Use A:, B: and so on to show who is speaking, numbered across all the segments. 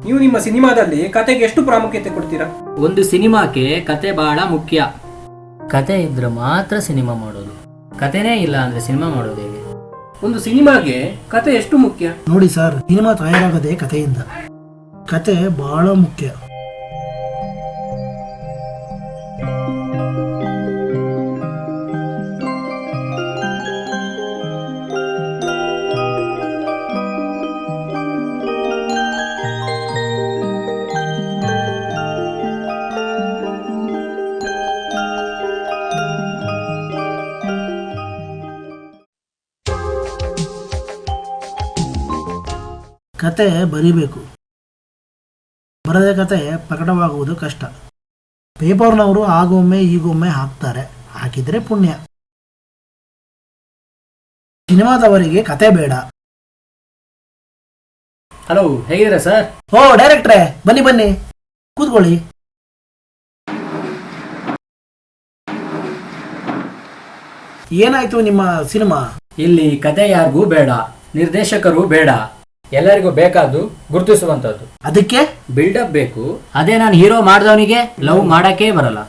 A: ನೀವು ನಿಮ್ಮ ಸಿನಿಮಾದಲ್ಲಿ ಕತೆಗೆ ಎಷ್ಟು ಪ್ರಾಮುಖ್ಯತೆ ಕೊಡ್ತೀರಾ?
B: ಒಂದು ಸಿನಿಮಾಕ್ಕೆ ಕತೆ ಬಹಳ ಮುಖ್ಯ. ಕತೆ ಇದ್ರೆ ಮಾತ್ರ ಸಿನಿಮಾ ಮಾಡೋದು. ಕತೆನೇ ಇಲ್ಲ ಅಂದ್ರೆ ಸಿನಿಮಾ ಮಾಡೋದು ಹೇಗೆ?
A: ಒಂದು ಸಿನಿಮಾಗೆ ಕತೆ ಎಷ್ಟು ಮುಖ್ಯ?
C: ನೋಡಿ ಸರ್, ಸಿನಿಮಾ ತಯಾರಾಗದೆ ಕಥೆಯಿಂದ. ಕತೆ ಬಹಳ ಮುಖ್ಯ. ಕತೆ ಬರಿಬೇಕು, ಬರದೇ ಕತೆ ಪ್ರಕಟವಾಗುವುದು ಕಷ್ಟ. ಪೇಪರ್ನವರು ಆಗೊಮ್ಮೆ ಈಗೊಮ್ಮೆ ಹಾಕ್ತಾರೆ, ಹಾಕಿದ್ರೆ ಪುಣ್ಯ. ಸಿನಿಮಾದವರಿಗೆ ಕತೆ ಬೇಡ.
B: ಹಲೋ, ಹೇಗಿದ್ದೀರಾ ಸರ್?
C: ಓ ಡೈರೆಕ್ಟ್ರೇ, ಬನ್ನಿ ಬನ್ನಿ ಕೂತ್ಕೊಳ್ಳಿ. ಏನಾಯ್ತು ನಿಮ್ಮ ಸಿನಿಮಾ?
B: ಇಲ್ಲಿ ಕತೆ ಯಾರಿಗೂ ಬೇಡ, ನಿರ್ದೇಶಕರು ಬೇಡ, ಎಲ್ಲರಿಗೂ ಬೇಕಾದ್ದು ಗುರುತಿಸುವಂತದ್ದು.
C: ಅದಕ್ಕೆ
B: ಬಿಲ್ಡಪ್ ಬೇಕು. ಅದೇ ನಾನು ಹೀರೋ ಮಾಡಿದವನಿಗೆ ಲವ್ ಮಾಡಕ್ಕೆ ಬರಲ್ಲ,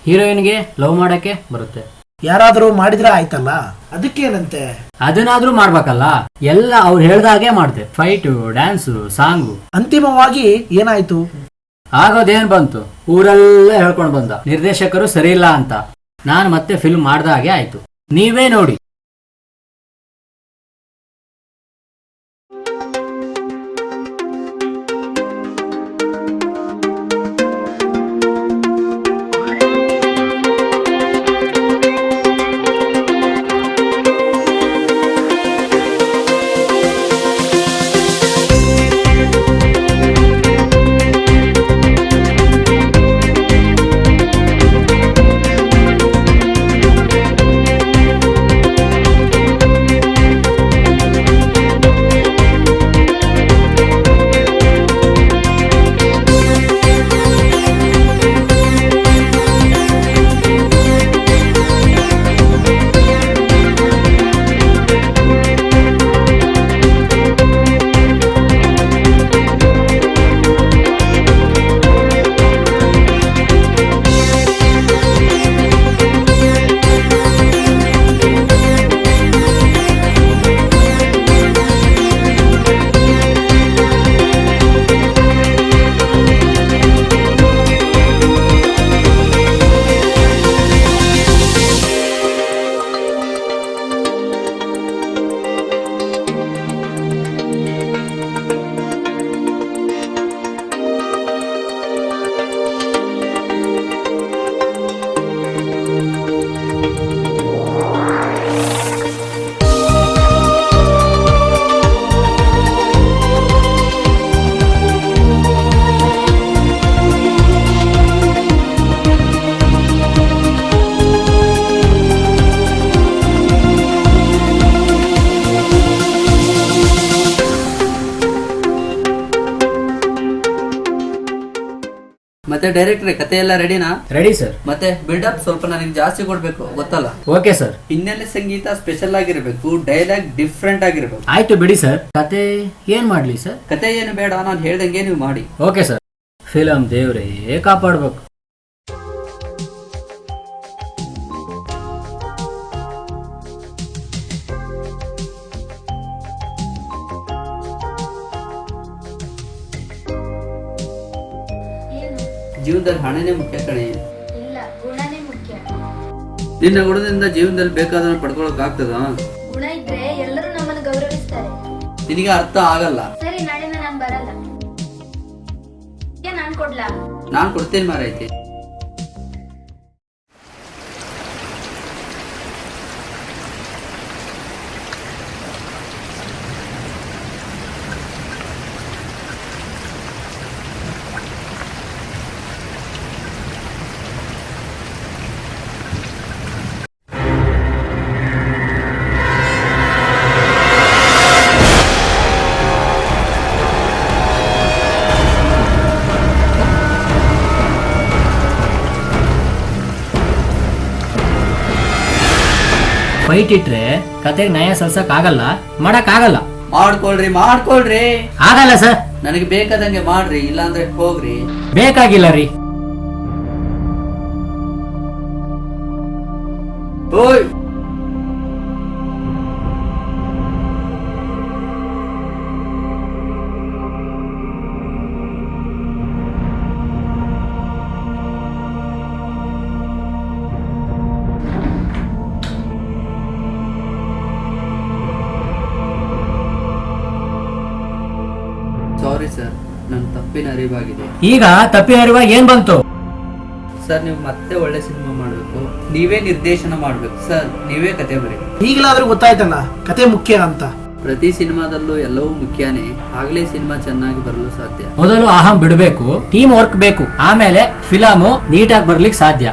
B: ಹೀರೋಯಿನ್ಗೆ ಲವ್ ಮಾಡಕ್ಕೆ ಬರುತ್ತೆ.
C: ಯಾರಾದರೂ ಮಾಡಿದ್ರೆ ಆಯ್ತಲ್ಲ, ಅದಕ್ಕೇನಂತೆ?
B: ಅದನ್ನಾದ್ರೂ ಮಾಡ್ಬೇಕಲ್ಲ. ಎಲ್ಲ ಅವ್ರು ಹೇಳ್ದಾಗೆ ಮಾಡ್ದೆ. Fight, dance, song.
C: ಅಂತಿಮವಾಗಿ ಏನಾಯ್ತು?
B: ಆಗೋದೇನ್ ಬಂತು, ಊರೆಲ್ಲ ಹೇಳ್ಕೊಂಡು ಬಂದ ನಿರ್ದೇಶಕರು ಸರಿ ಇಲ್ಲ ಅಂತ. ನಾನು ಮತ್ತೆ ಫಿಲ್ಮ್ ಮಾಡ್ದಾಗೆ ಆಯ್ತು. ನೀವೇ ನೋಡಿ.
D: ಮತ್ತೆ ಡೈರೆಕ್ಟ್ರೆ, ಕತೆ ಎಲ್ಲ ರೆಡಿನಾ?
B: Ready sir.
D: ಮತ್ತೆ ಬಿಲ್ಡಪ್ ಸ್ವಲ್ಪ ನನಗೆ ಜಾಸ್ತಿ ಕೊಡ್ಬೇಕು, ಗೊತ್ತಲ್ಲ?
B: Okay sir.
D: ಹಿನ್ನೆಲೆ ಸಂಗೀತ ಸ್ಪೆಷಲ್ ಆಗಿರ್ಬೇಕು, ಡೈಲಾಗ್ ಡಿಫ್ರೆಂಟ್ ಆಗಿರ್ಬೇಕು.
B: ಆಯ್ತು ಬಿಡಿ ಸರ್. ಕತೆ ಏನ್ ಮಾಡ್ಲಿ ಸರ್?
D: ಕತೆ ಏನು ಬೇಡ, ನಾನು ಹೇಳ್ದಂಗೆ ನೀವು ಮಾಡಿ.
B: Okay sir. ಫಿಲಂ ದೇವ್ರೇ ಕಾಪಾಡ್ಬೇಕು.
D: ಜೀವನದಲ್ಲಿ ಹಣನೇ ಮುಖ್ಯ ಕಣೆ.
E: ಇಲ್ಲ, ಗುಣನೇ ಮುಖ್ಯ.
D: ನಿನ್ನ ಗುಣದಿಂದ ಜೀವನದಲ್ಲಿ ಬೇಕಾದನ್ನ ಪಡ್ಕೊಳಕ್ ಆಗ್ತದ?
E: ಗುಣ ಇದ್ರೆ ಎಲ್ಲರೂ ನಮ್ಮನ್ನು ಗೌರವಿಸ್ತಾರೆ.
D: ನಿನಗೆ ಅರ್ಥ ಆಗಲ್ಲ.
E: ಸರಿ, ನಾಳೆಯಿಂದ ನಾನು ಬರಲ್ಲ. ನಾನ್ ಕೊಡ್ಲಾ?
D: ನಾನ್ ಕೊಡ್ತೇನೆ ಮಾರೈತಿ.
B: ಫೈಟ್ ಇಟ್ರೆ ಕತೆಗೆ ನ್ಯಾಯ ಸಲ್ಸಕ್ ಆಗಲ್ಲ, ಮಾಡಕ್ ಆಗಲ್ಲ.
D: ಮಾಡ್ಕೊಳ್ರಿ
B: ಆಗಲ್ಲ ಸರ್,
D: ನನಗೆ ಬೇಕಾದಂಗೆ ಮಾಡ್ರಿ, ಇಲ್ಲಾಂದ್ರೆ ಹೋಗ್ರಿ.
B: ಬೇಕಾಗಿಲ್ಲ ರೀ.
D: ಓಯ್ ಸಾರಿ ಸರ್, ನನ್ನ ತಪ್ಪಿನ ಅರಿವಾಗಿದೆ.
B: ಈಗ ತಪ್ಪಿನ ಅರಿವಾಗಿ ಏನ್ ಬಂತು?
D: ಸರ್, ನೀವು ಮತ್ತೆ ಒಳ್ಳೆ ಸಿನಿಮಾ ಮಾಡ್ಬೇಕು, ನೀವೇ ನಿರ್ದೇಶನ ಮಾಡ್ಬೇಕು ಸರ್, ನೀವೇ ಕತೆ ಬರೀ.
C: ಈಗಲಾದ್ರೂ ಗೊತ್ತಾಯ್ತಲ್ಲ ಕತೆ ಮುಖ್ಯ ಅಂತ.
D: ಪ್ರತಿ ಸಿನಿಮಾದಲ್ಲೂ ಎಲ್ಲವೂ ಮುಖ್ಯನೇ, ಆಗ್ಲೇ ಸಿನಿಮಾ ಚೆನ್ನಾಗಿ ಬರಲು ಸಾಧ್ಯ.
B: ಮೊದಲು ಅಹಂ ಬಿಡಬೇಕು, ಟೀಮ್ ವರ್ಕ್ ಬೇಕು, ಆಮೇಲೆ ಫಿಲಮು ನೀಟಾಗಿ ಬರ್ಲಿಕ್ಕೆ ಸಾಧ್ಯ.